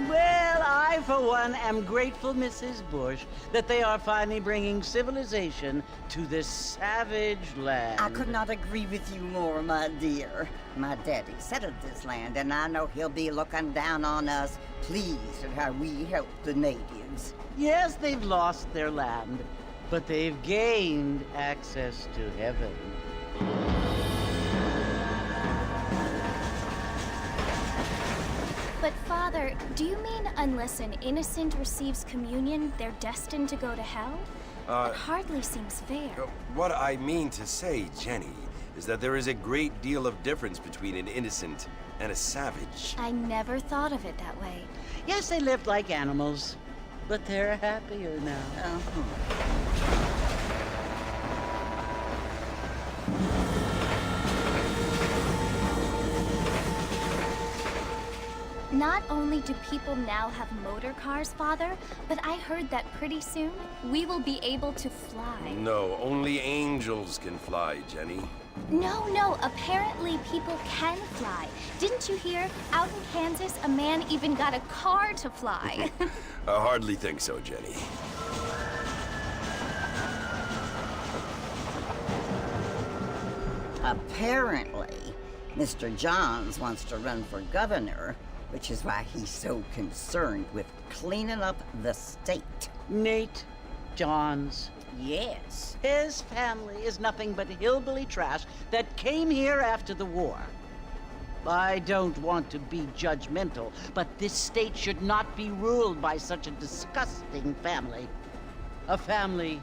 Well, I, for one, am grateful, Mrs. Bush, that they are finally bringing civilization to this savage land. I could not agree with you more, my dear. My daddy settled this land, and I know he'll be looking down on us, pleased at how we help the natives. Yes, they've lost their land, but they've gained access to heaven. But Father, do you mean unless an innocent receives communion, they're destined to go to hell? That hardly seems fair. What I mean to say, Jenny, is that there is a great deal of difference between an innocent and a savage. I never thought of it that way. Yes, they lived like animals, but they're happier now. Not only do people now have motor cars, Father, but I heard that pretty soon we will be able to fly. No, only angels can fly, Jenny. No, apparently people can fly. Didn't you hear? Out in Kansas, a man even got a car to fly. I hardly think so, Jenny. Apparently, Mr. Johns wants to run for governor, which is why he's so concerned with cleaning up the state. Nate Johns. Yes. His family is nothing but hillbilly trash that came here after the war. I don't want to be judgmental, but this state should not be ruled by such a disgusting family. A family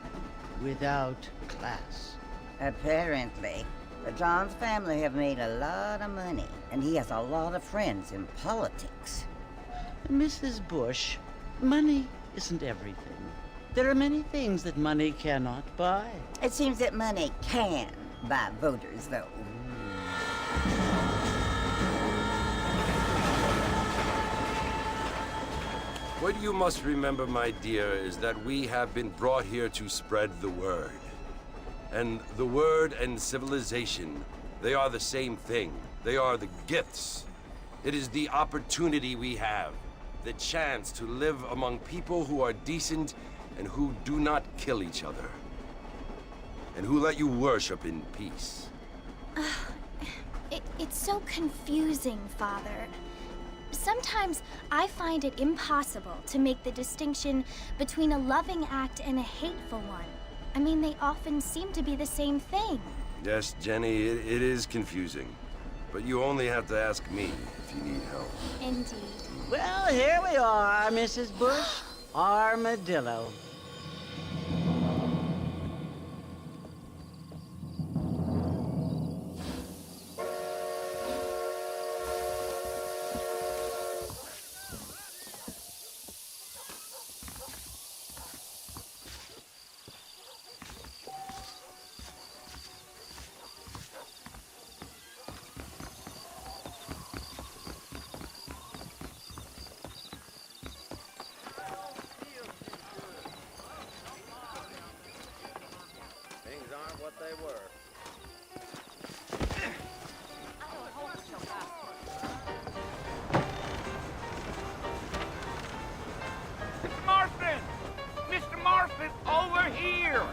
without class. Apparently. The Johns family have made a lot of money, and he has a lot of friends in politics. Mrs. Bush, money isn't everything. There are many things that money cannot buy. It seems that money can buy voters, though. What you must remember, my dear, is that we have been brought here to spread the word. And the word and civilization, they are the same thing. They are the gifts. It is the opportunity we have, the chance to live among people who are decent and who do not kill each other, and who let you worship in peace. It's so confusing, Father. Sometimes I find it impossible to make the distinction between a loving act and a hateful one. I mean, they often seem to be the same thing. Yes, Jenny, it is confusing. But you only have to ask me if you need help. Indeed. Well, here we are, Mrs. Bush. Armadillo. What they were. Mr. Marston! Mr. Marston, over here!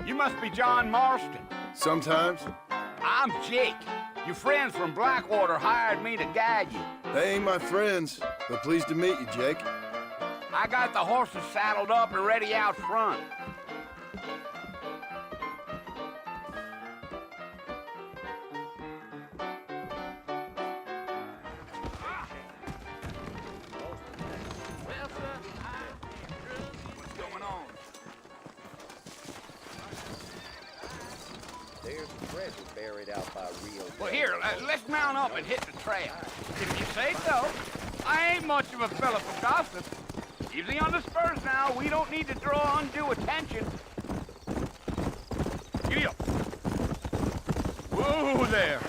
You must be John Marston. Sometimes. I'm Jake. Your friends from Blackwater hired me to guide you. They ain't my friends, but pleased to meet you, Jake. I got the horses saddled up and ready out front. What's going on? There's treasure buried out by Rio. Well, here, let's mount up and hit the trail. If you say so. I ain't much of a fella for gossip. Easy on the spurs now. We don't need to draw undue attention. Giddy up. Whoa there.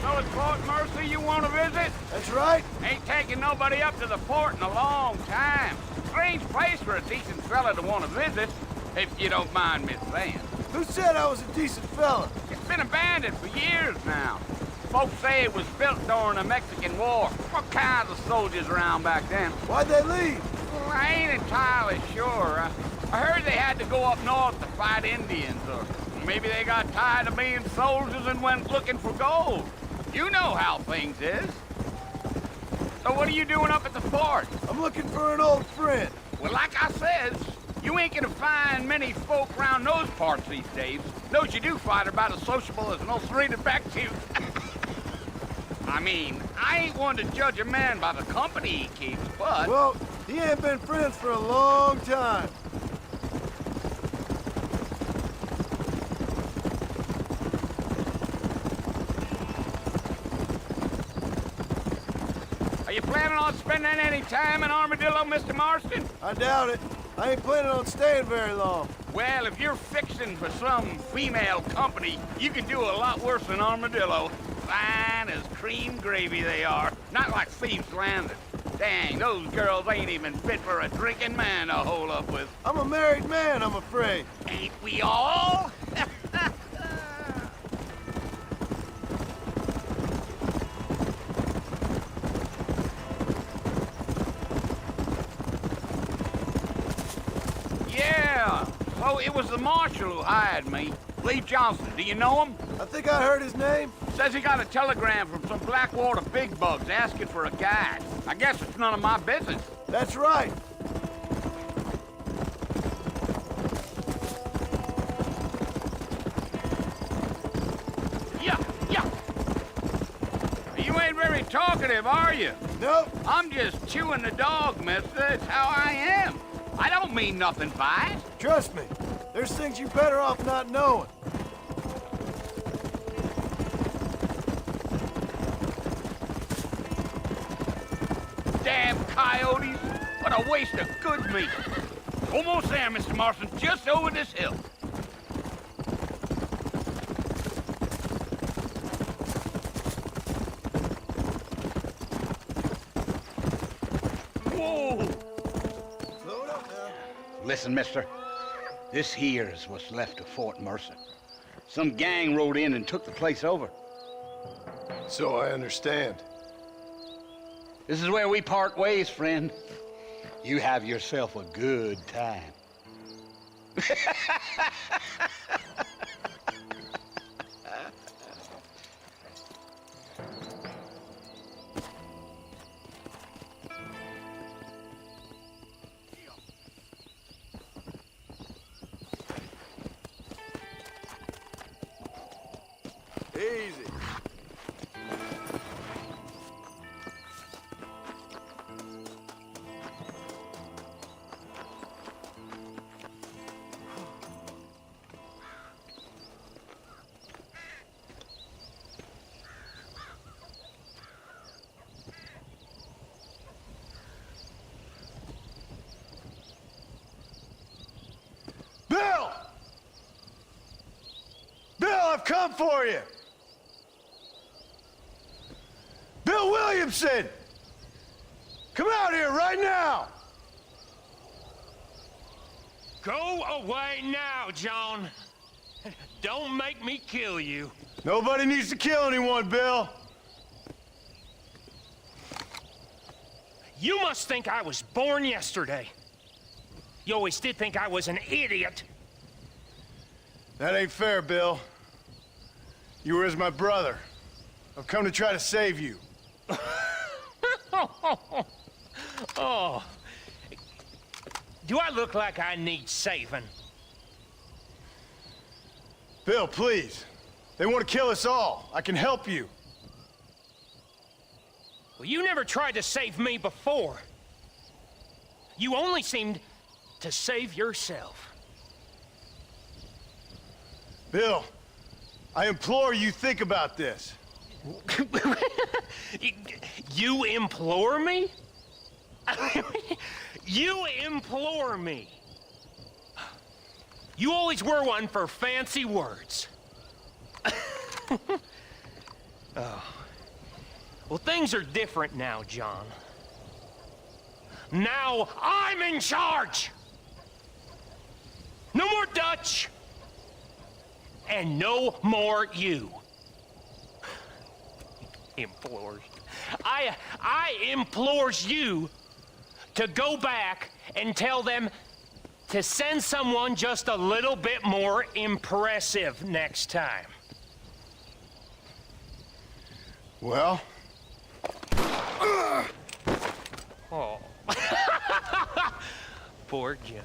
So at Fort Mercy, you want to visit? That's right. Ain't taking nobody up to the fort in a long time. Strange place for a decent fella to want to visit, if you don't mind me saying. Who said I was a decent fella? It's been abandoned for years now. Folks say it was built during the Mexican War. What kinds of soldiers around back then? Why'd they leave? Well, I ain't entirely sure. I heard they had to go up north to fight Indians, or maybe they got tired of being soldiers and went looking for gold. You know how things is. So what are you doing up at the fort? I'm looking for an old friend. Well, like I said, you ain't gonna find many folk around those parts these days. Those you do find are about as sociable as an old serrated back tooth. I mean, I ain't one to judge a man by the company he keeps, but... Well, he ain't been friends for a long time. Are you planning on spending any time in Armadillo, Mr. Marston? I doubt it. I ain't planning on staying very long. Well, if you're fixing for some female company, you can do a lot worse than Armadillo. Fine as cream gravy they are. Not like Thieves Landing. Dang, those girls ain't even fit for a drinking man to hole up with. I'm a married man, I'm afraid. Ain't we all? Yeah, so it was the marshal who hired me. Lee Johnson, do you know him? I think I heard his name. Says he got a telegram from some Blackwater big bugs asking for a guide. I guess it's none of my business. That's right. Yeah. You ain't very talkative, are you? Nope. I'm just chewing the dog, mister. It's how I am. I don't mean nothing by it. Trust me. There's things you better off not knowing. Damn coyotes. What a waste of good meat. Almost there, Mr. Marston. Just over this hill. Whoa! Slow it up now. Listen, mister. This here's what's left of Fort Mercer. Some gang rode in and took the place over. So I understand. This is where we part ways, friend. You have yourself a good time. Easy. Bill! Bill, I've come for you! Bill Williamson! Come out here right now! Go away now, John. Don't make me kill you. Nobody needs to kill anyone, Bill. You must think I was born yesterday. You always did think I was an idiot. That ain't fair, Bill. You were as my brother. I've come to try to save you. Oh. Do I look like I need saving? Bill, please. They want to kill us all. I can help you. Well, you never tried to save me before. You only seemed to save yourself. Bill, I implore you think about this. You implore me? You implore me. You always were one for fancy words. Oh. Well, things are different now, John. Now I'm in charge! No more Dutch! And no more you. Implores. I implores you to go back and tell them to send someone just a little bit more impressive next time. Well? Oh. Poor John.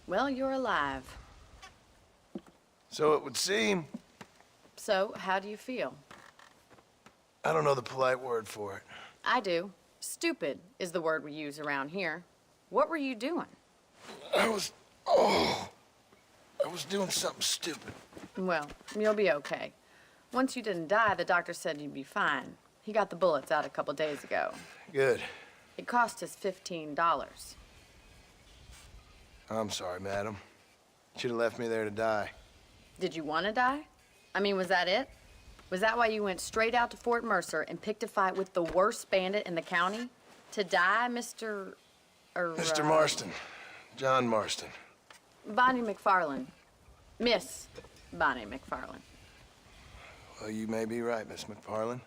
Well, you're alive. So it would seem. So, how do you feel? I don't know the polite word for it. I do. Stupid is the word we use around here. What were you doing? I was doing something stupid. Well, you'll be okay. Once you didn't die, the doctor said you'd be fine. He got the bullets out a couple days ago. Good. It cost us $15. I'm sorry, madam. Should have left me there to die. Did you want to die? I mean, was that it? Was that why you went straight out to Fort Mercer and picked a fight with the worst bandit in the county? To die, Mr. Mr. Marston. John Marston. Bonnie McFarland. Miss Bonnie McFarland. Well, you may be right, Miss McFarland.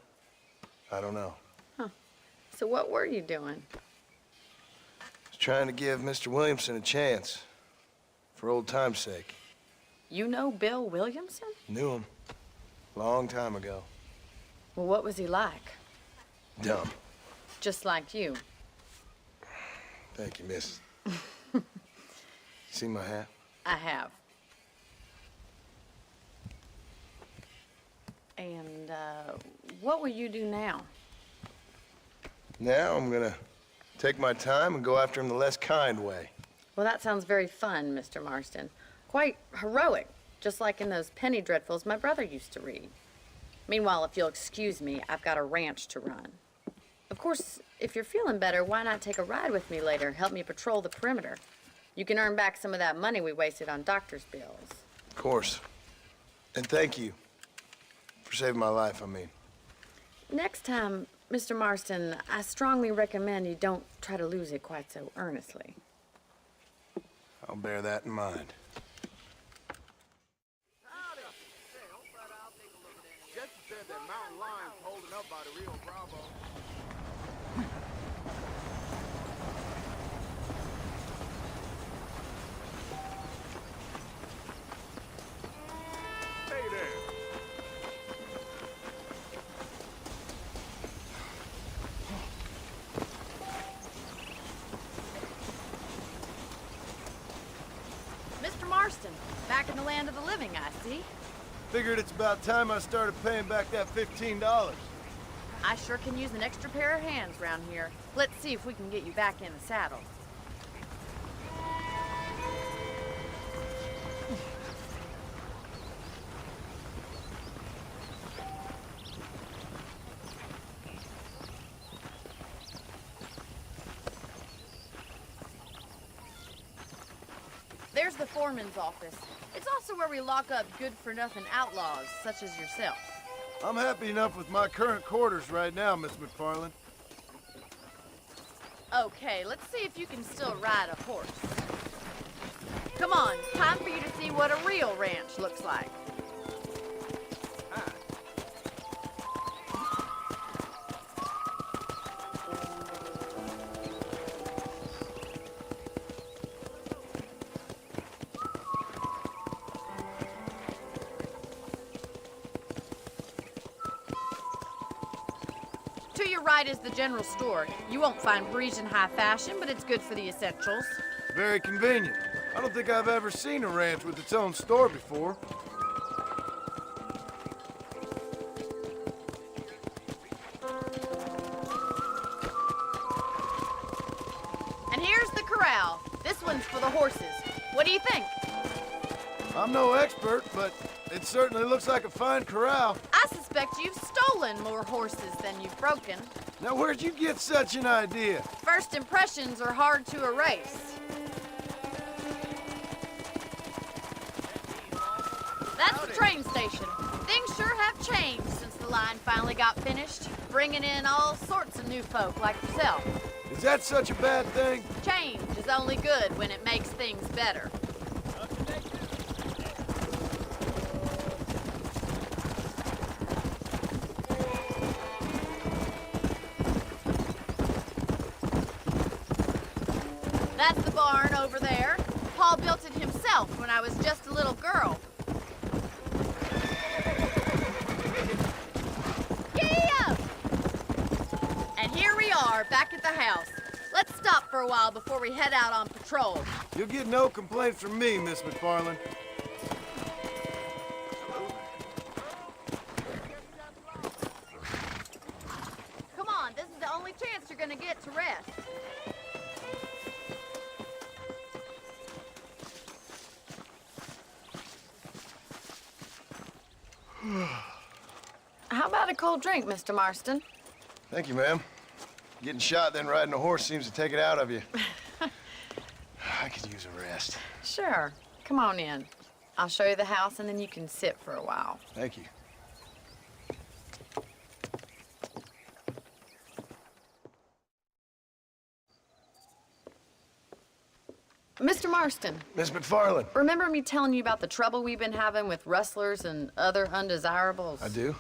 I don't know. So what were you doing? I was trying to give Mr. Williamson a chance. For old time's sake. You know Bill Williamson? Knew him. Long time ago. Well, what was he like? Dumb. Just like you. Thank you, miss. See my hat? I have. And, what will you do now? Now I'm gonna take my time and go after him the less kind way. Well, that sounds very fun, Mr. Marston. Quite heroic, just like in those penny dreadfuls my brother used to read. Meanwhile, if you'll excuse me, I've got a ranch to run. Of course, if you're feeling better, why not take a ride with me later? Help me patrol the perimeter. You can earn back some of that money we wasted on doctor's bills. Of course. And thank you for saving my life, I mean. Next time, Mr. Marston, I strongly recommend you don't try to lose it quite so earnestly. I'll bear that in mind. Jesse said that mountain lion's holding up by the Rio Bravo. Stay there. back in the land of the living, I see. Figured it's about time I started paying back that $15. I sure can use an extra pair of hands around here. Let's see if we can get you back in the saddle. There's the foreman's office. It's also where we lock up good-for-nothing outlaws, such as yourself. I'm happy enough with my current quarters right now, Miss McFarland. Okay, let's see if you can still ride a horse. Come on, time for you to see what a real ranch looks like. To your right is the general store. You won't find Parisian high fashion, but it's good for the essentials. Very convenient. I don't think I've ever seen a ranch with its own store before. And here's the corral. This one's for the horses. What do you think? I'm no expert, but it certainly looks like a fine corral. I suspect you've stolen more horses than you've broken. Now, where'd you get such an idea? First impressions are hard to erase. That's the train station. Things sure have changed since the line finally got finished, bringing in all sorts of new folk like yourself. Is that such a bad thing? Change is only good when it makes things better. That's the barn over there. Paul built it himself when I was just a little girl. Yeah! And here we are, back at the house. Let's stop for a while before we head out on patrol. You'll get no complaints from me, Miss McFarland. Come on, this is the only chance you're gonna get to rest. How about a cold drink, Mr. Marston? Thank you, ma'am. Getting shot, then riding a horse seems to take it out of you. I could use a rest. Sure. Come on in. I'll show you the house, and then you can sit for a while. Thank you. Mr. Marston, Miss McFarland. remember me telling you about the trouble we've been having with rustlers and other undesirables? I do.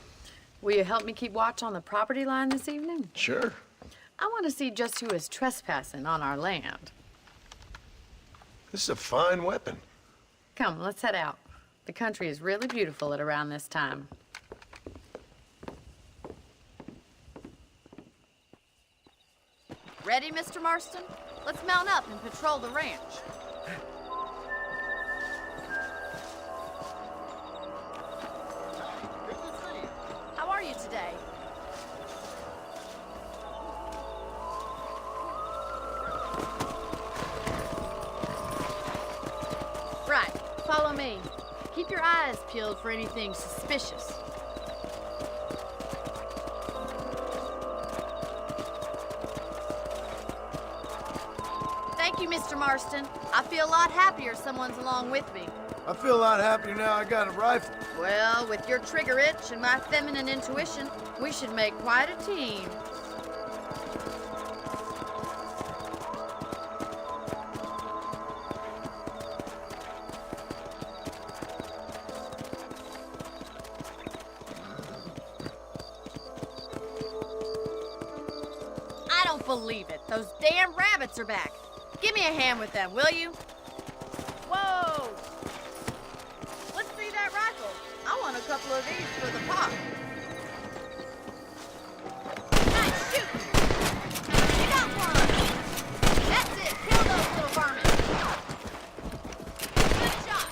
Will you help me keep watch on the property line this evening? Sure. I want to see just who is trespassing on our land. This is a fine weapon. Come, let's head out. The country is really beautiful at around this time. Ready, Mr. Marston? Let's mount up and patrol the ranch. How are you today? Right, follow me. Keep your eyes peeled for anything suspicious. Thank you, Mr. Marston. I feel a lot happier someone's along with me. I feel a lot happier now I got a rifle. Well, with your trigger itch and my feminine intuition, we should make quite a team. I don't believe it. Those damn rabbits are back. Give me a hand with them, will you? Whoa! Let's see that rifle. I want a couple of these for the pop. Nice shooting! You got one! That's it! Kill those little vermin! Good shot!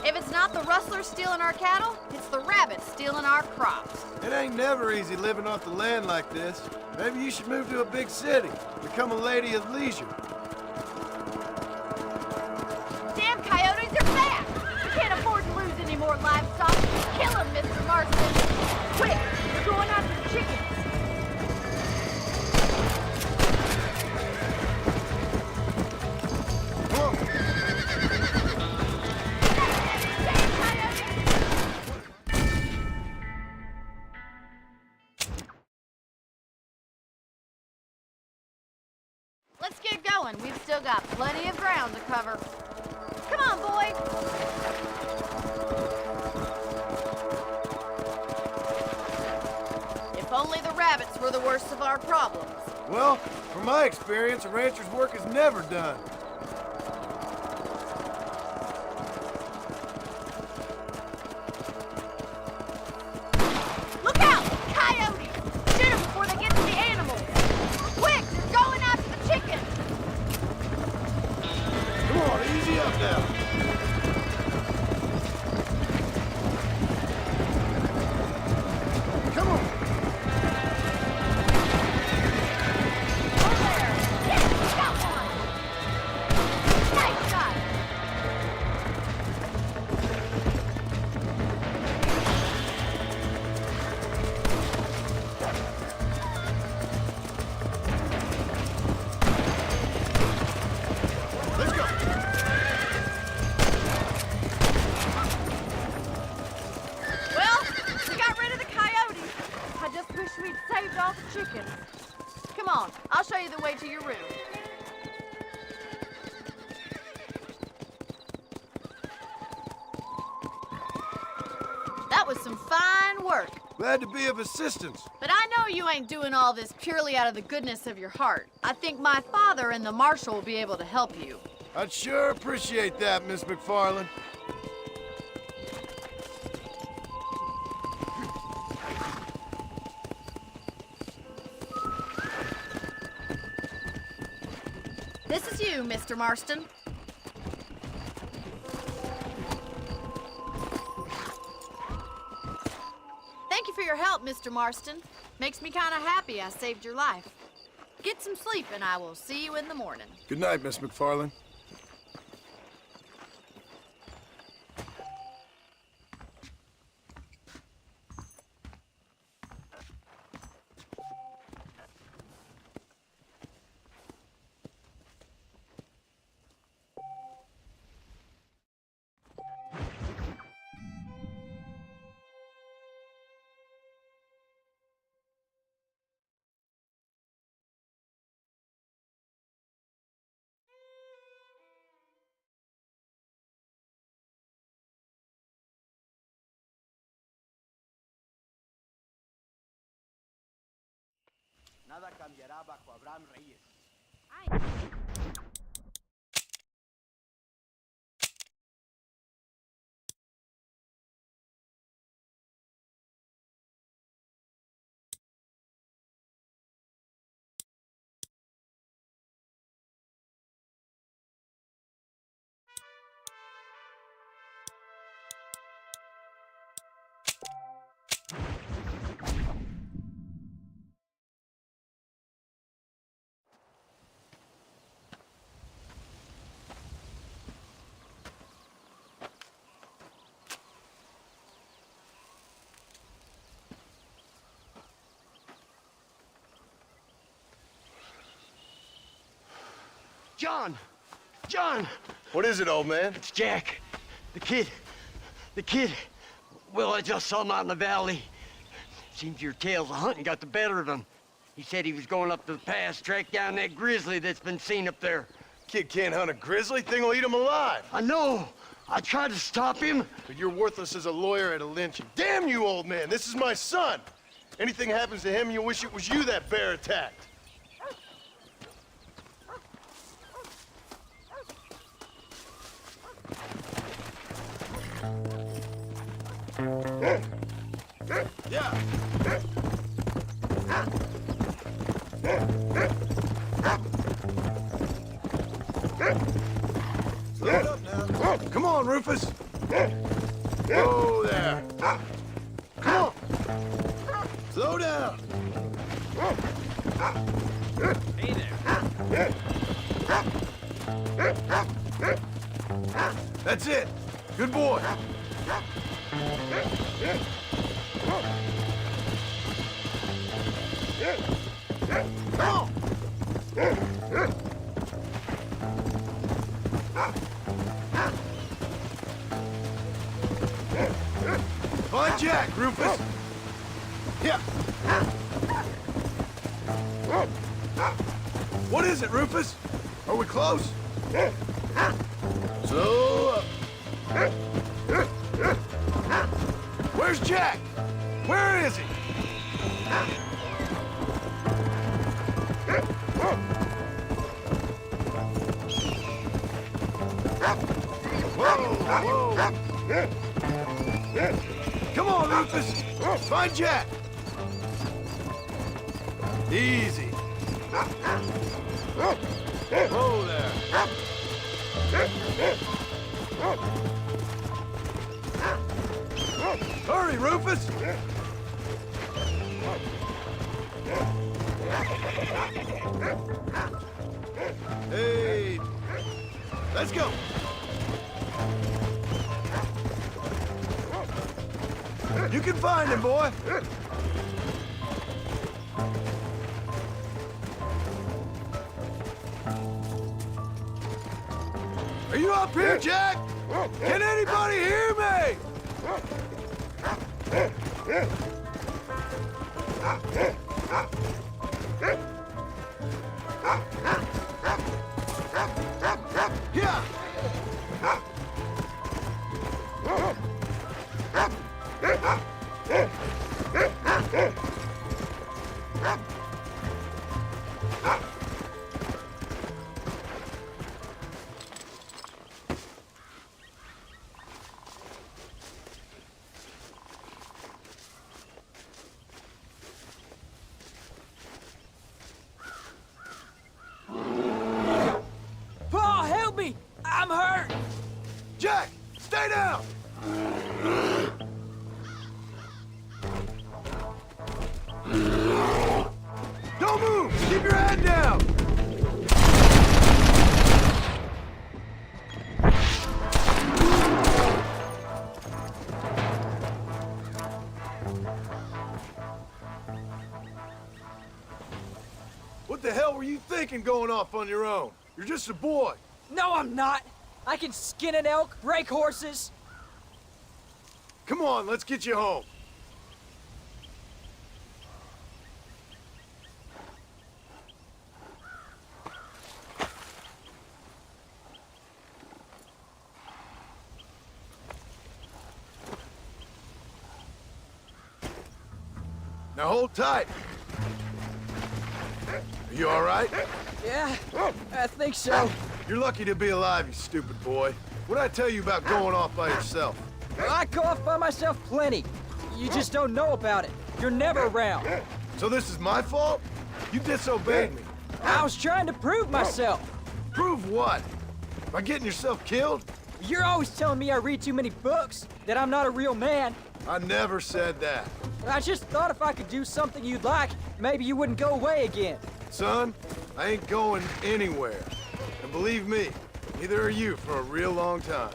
If it's not the rustlers stealing our cattle, it's the rabbits stealing our crops. It ain't never easy living off the land like this. Maybe you should move to a big city. Become a lady of leisure. Damn coyotes are back! We can't afford to lose any more livestock. Kill them, Mr. Marston. Quick, we're going after the chickens. Come on. Let's get going. We've still got plenty of ground to cover. Come on, boys. If only the rabbits were the worst of our problems. Well, from my experience, a rancher's work is never done. Look out! Coyotes! Shoot them before they get to the animals. Quick, they're going after the chickens. Come on, easy up now. Come on. Over there. Yes, got one. Nice shot. Let's go. Well, we got rid of the coyotes. I just wish we'd saved all the chickens. Come on, I'll show you the way to your room. That was some fine work. Glad to be of assistance. But I know you ain't doing all this purely out of the goodness of your heart. I think my father and the marshal will be able to help you. I'd sure appreciate that, Miss McFarland. This is you, Mr. Marston. Thank you for your help, Mr. Marston. Makes me kind of happy I saved your life. Get some sleep and I will see you in the morning. Good night, Miss McFarland. Nada cambiará bajo Abraham Reyes. John! John! What is it, old man? It's Jack. The kid. Well, I just saw him out in the valley. Seems your tales of hunting got the better of him. He said he was going up to the pass, track down that grizzly that's been seen up there. Kid can't hunt a grizzly. Thing will eat him alive. I know. I tried to stop him. But you're worthless as a lawyer at a lynching. Damn you, old man. This is my son. Anything happens to him, you'll wish it was you that bear attacked. Yeah. Slow it up now. Come on, Rufus. Whoa there. Come on. Slow down. Hey there. That's it. Good boy. Come on. Find Jack, Rufus. Yeah. What is it, Rufus? Are we close? Slow up. Where's Jack? Where is he? Whoa, whoa. Come on, Rufus. Find Jack. Easy. Whoa there. Hurry, Rufus. Hey. Let's go. You can find him, boy. Are you up here, Jack? Can anybody hear me? Yeah. Paul, help me! I'm hurt! Jack, stay down. Don't move. Keep your head down. What the hell were you thinking going off on your own? You're just a boy. No, I'm not! I can skin an elk, break horses. Come on, let's get you home. Now hold tight. Are you all right? Yeah, I think so. You're lucky to be alive, you stupid boy. What'd I tell you about going off by yourself? I go off by myself plenty. You just don't know about it. You're never around. So this is my fault? You disobeyed me. I was trying to prove myself. Prove what? By getting yourself killed? You're always telling me I read too many books, that I'm not a real man. I never said that. I just thought if I could do something you'd like, maybe you wouldn't go away again. Son, I ain't going anywhere. And believe me, neither are you for a real long time.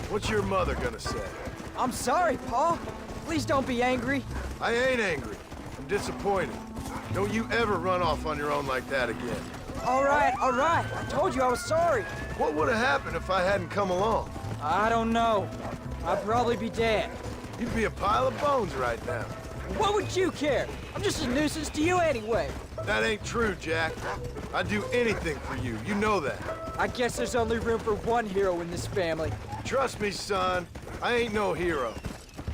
What's your mother gonna say? I'm sorry, Paul. Please don't be angry. I ain't angry. I'm disappointed. Don't you ever run off on your own like that again. All right, all right. I told you I was sorry. What would have happened if I hadn't come along? I don't know. I'd probably be dead. You'd be a pile of bones right now. What would you care? I'm just a nuisance to you anyway. That ain't true, Jack. I'd do anything for you. You know that. I guess there's only room for one hero in this family. Trust me, son. I ain't no hero.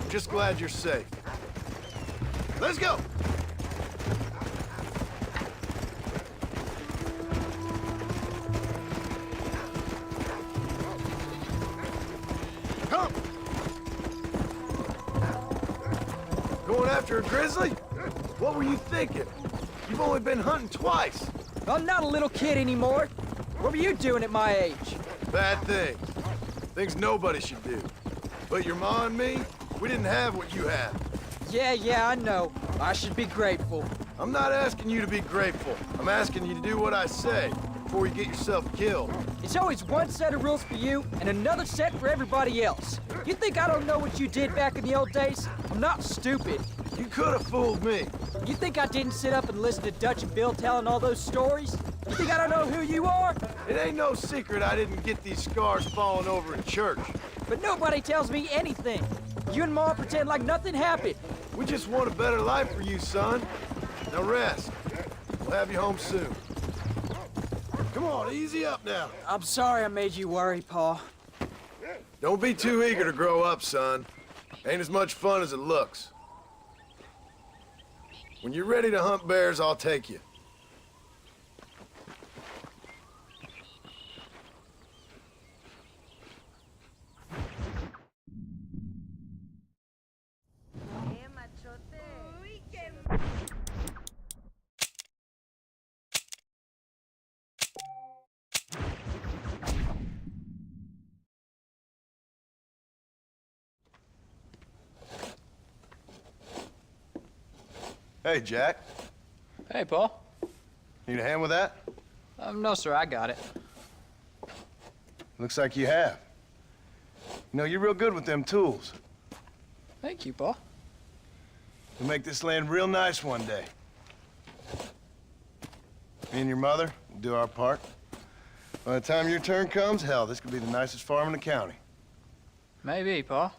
I'm just glad you're safe. Let's go! Come! Going after a grizzly? What were you thinking? You've only been hunting twice. I'm not a little kid anymore. What were you doing at my age? Bad things. Things nobody should do. But your ma and me, we didn't have what you have. Yeah, I know. I should be grateful. I'm not asking you to be grateful. I'm asking you to do what I say before you get yourself killed. It's always one set of rules for you and another set for everybody else. You think I don't know what you did back in the old days? I'm not stupid. You could have fooled me. You think I didn't sit up and listen to Dutch and Bill telling all those stories? You think I don't know who you are? It ain't no secret I didn't get these scars falling over in church. But nobody tells me anything. You and Ma pretend like nothing happened. We just want a better life for you, son. Now rest. We'll have you home soon. Come on, easy up now. I'm sorry I made you worry, Pa. Don't be too eager to grow up, son. Ain't as much fun as it looks. When you're ready to hunt bears, I'll take you. Hey, Jack. Hey, Paul. Need a hand with that? No, sir, I got it. Looks like you have. You know, you're real good with them tools. Thank you, Paul. You'll make this land real nice one day. Me and your mother will do our part. By the time your turn comes, hell, this could be the nicest farm in the county. Maybe, Paul.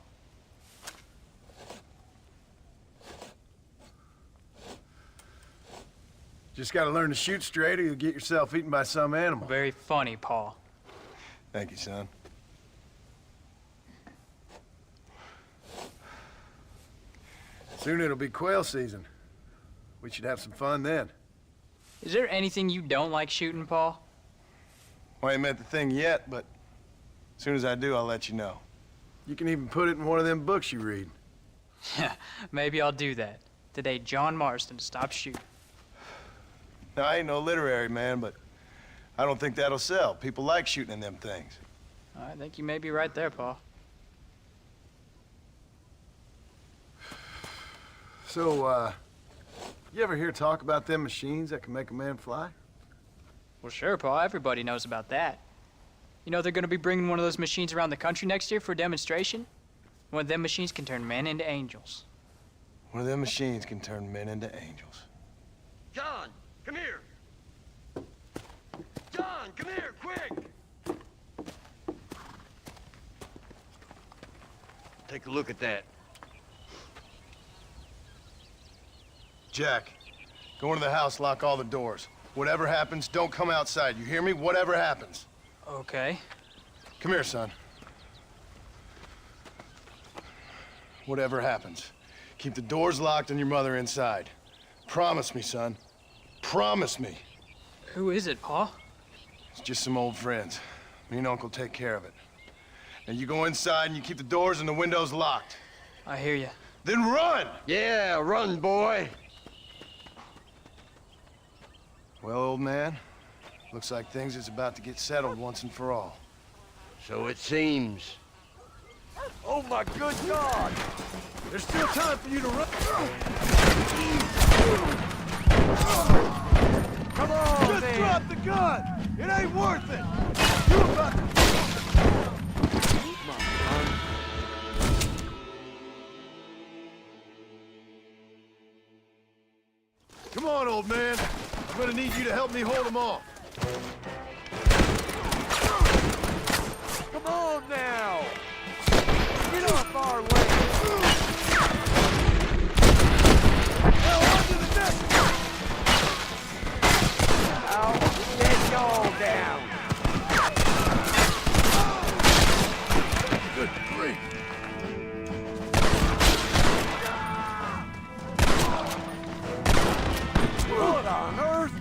Just gotta learn to shoot straight or you'll get yourself eaten by some animal. Very funny, Paul. Thank you, son. Soon it'll be quail season. We should have some fun then. Is there anything you don't like shooting, Paul? Well, I ain't met the thing yet, but as soon as I do, I'll let you know. You can even put it in one of them books you read. Maybe I'll do that. Today, John Marston stopped shooting. Now, I ain't no literary man, but I don't think that'll sell. People like shooting in them things. I think you may be right there, Paul. So, you ever hear talk about them machines that can make a man fly? Well, sure, Paul. Everybody knows about that. You know they're going to be bringing one of those machines around the country next year for a demonstration? One of them machines can turn men into angels. One of them machines can turn men into angels. John, come here. John, come here, quick. Take a look at that. Jack, go into the house, lock all the doors. Whatever happens, don't come outside. You hear me? Whatever happens. Okay. Come here, son. Whatever happens, keep the doors locked and your mother inside. Promise me, son. Promise me. Who is it, Paul? It's just some old friends. Me and Uncle take care of it. Now you go inside and you keep the doors and the windows locked. I hear you. Then run! Yeah, run, boy. Well, old man, looks like things is about to get settled once and for all. So it seems. Oh my good God! There's still time for you to run. Come on, just man. Drop the gun! It ain't worth it! You about to... Come on, old man. I'm gonna need you to help me hold them off. Come on now! Get off our way! Now on to the next one! Now, get y'all down. Good grief! What on earth?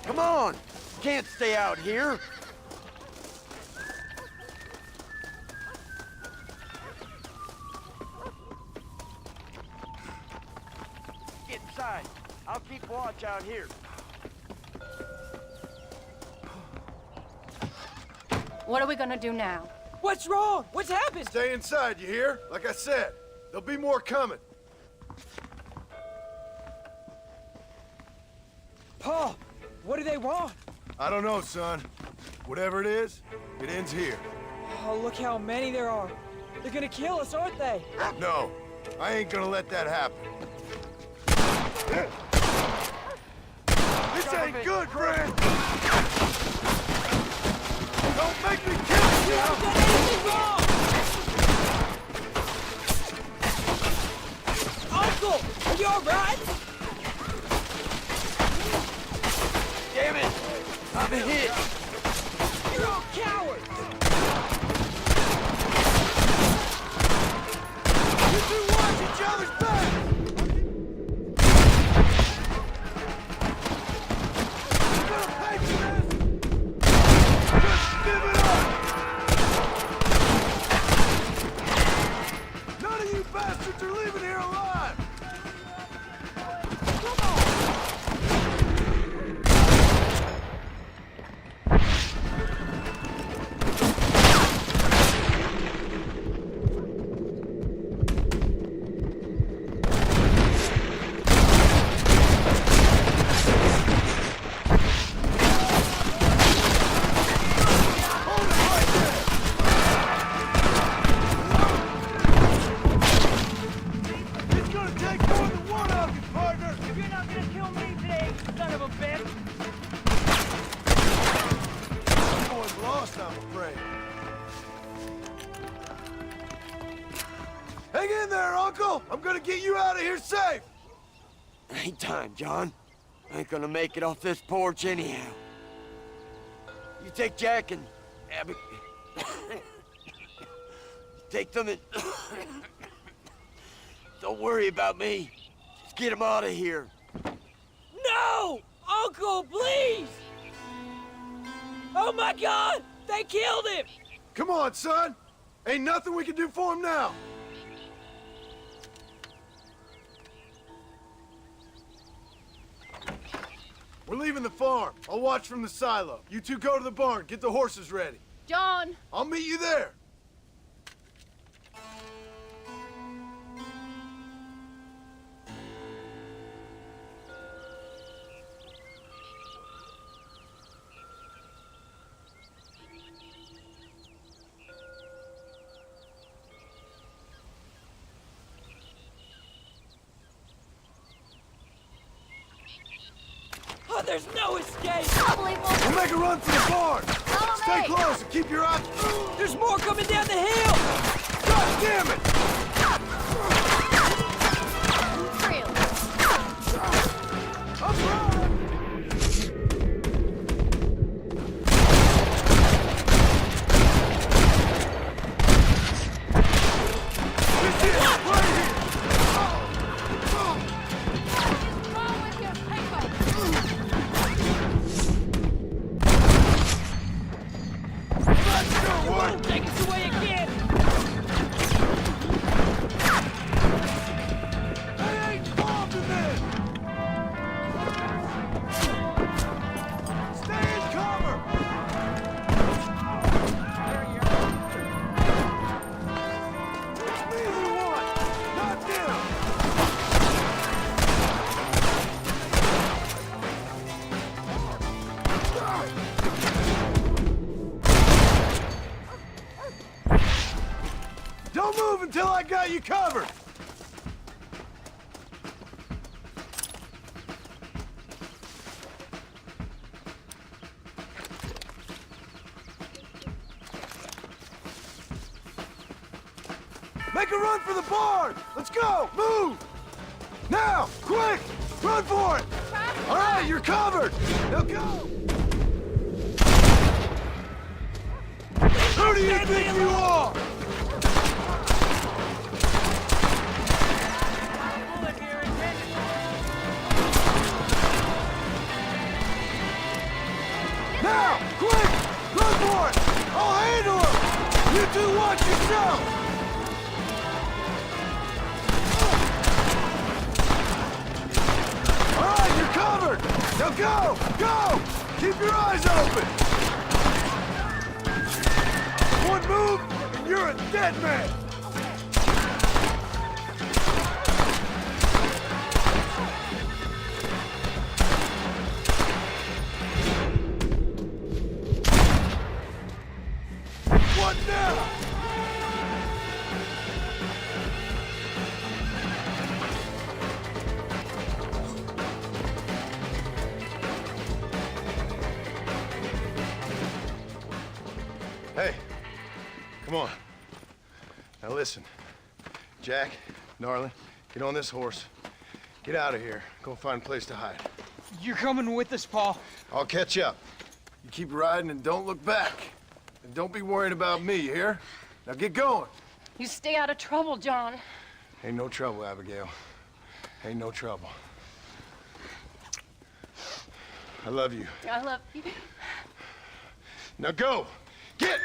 Come on, Can't stay out here. Get inside. I'll keep watch out here. What are we gonna do now? What's wrong? What's happened? Stay inside, you hear? Like I said, there'll be more coming. Paul, what do they want? I don't know, son. Whatever it is, it ends here. Oh, look how many there are. They're gonna kill us, aren't they? No, I ain't gonna let that happen. This ain't good, friend! Don't make me kill you! You haven't done anything wrong! Uncle, are you alright? Damn it! I'm hit! You're all cowards! You two watch each other's back! You gonna pay for this? Just give it up! None of you bastards are leaving here alive! Come on! It's gonna take more than one of you, partner! If you're not gonna kill me today, son of a bitch! Boy's lost, I'm afraid. Hang in there, Uncle! I'm gonna get you out of here safe! Ain't time, John. I ain't gonna make it off this porch anyhow. You take Jack and Abby. Take them and don't worry about me. Just get them out of here. No! Uncle, please! Oh my God! They killed him! Come on, son! Ain't nothing we can do for him now! We're leaving the farm. I'll watch from the silo. You two go to the barn, get the horses ready. John! I'll meet you there. Oh, there's no escape! We'll make a run for the barn. Stay close and keep your eyes. There's more coming down the hill! God damn it! I'm wrong. This is right here. Take us away again! They ain't involved in this! Stay in cover! It's me we want, not them! Don't move until I got you covered! Make a run for the barn! Let's go! Move! Now! Quick! Run for it! All right, you're covered! Now go! Who do you think you are? Hal! Quick! Run for it! I'll handle him! You two watch yourself! All right, you're covered! Now go! Go! Keep your eyes open! One move, and you're a dead man! What now? Hey, come on. Now listen, Jack, darling, get on this horse. Get out of here. Go find a place to hide. You're coming with us, Paul. I'll catch up. You keep riding and don't look back. And don't be worried about me, you hear? Now get going. You stay out of trouble, John. Ain't no trouble, Abigail. Ain't no trouble. I love you. I love you. Now go! Get!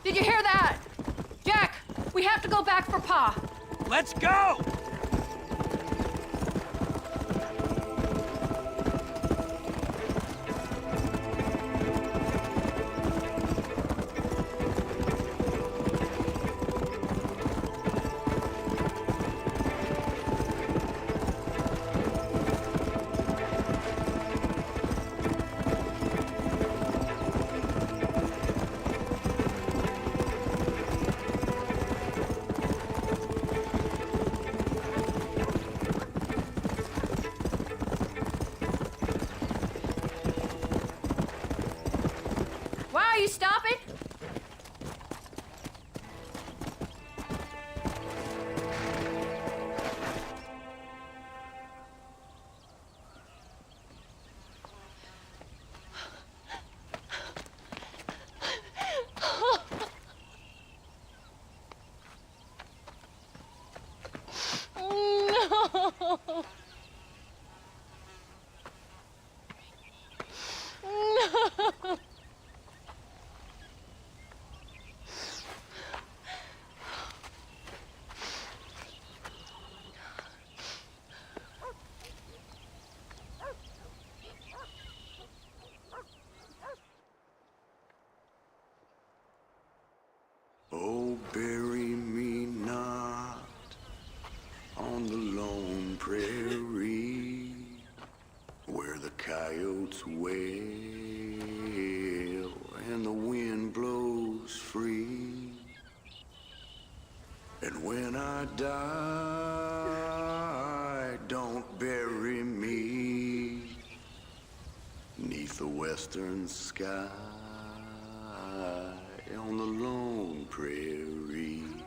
Did you hear that? Jack, we have to go back for Pa. Let's go! Why are you stopping? Oh, bury me not on the lone prairie where the coyotes wail and the wind blows free. die, don't bury me 'neath the western sky on the lone prairie.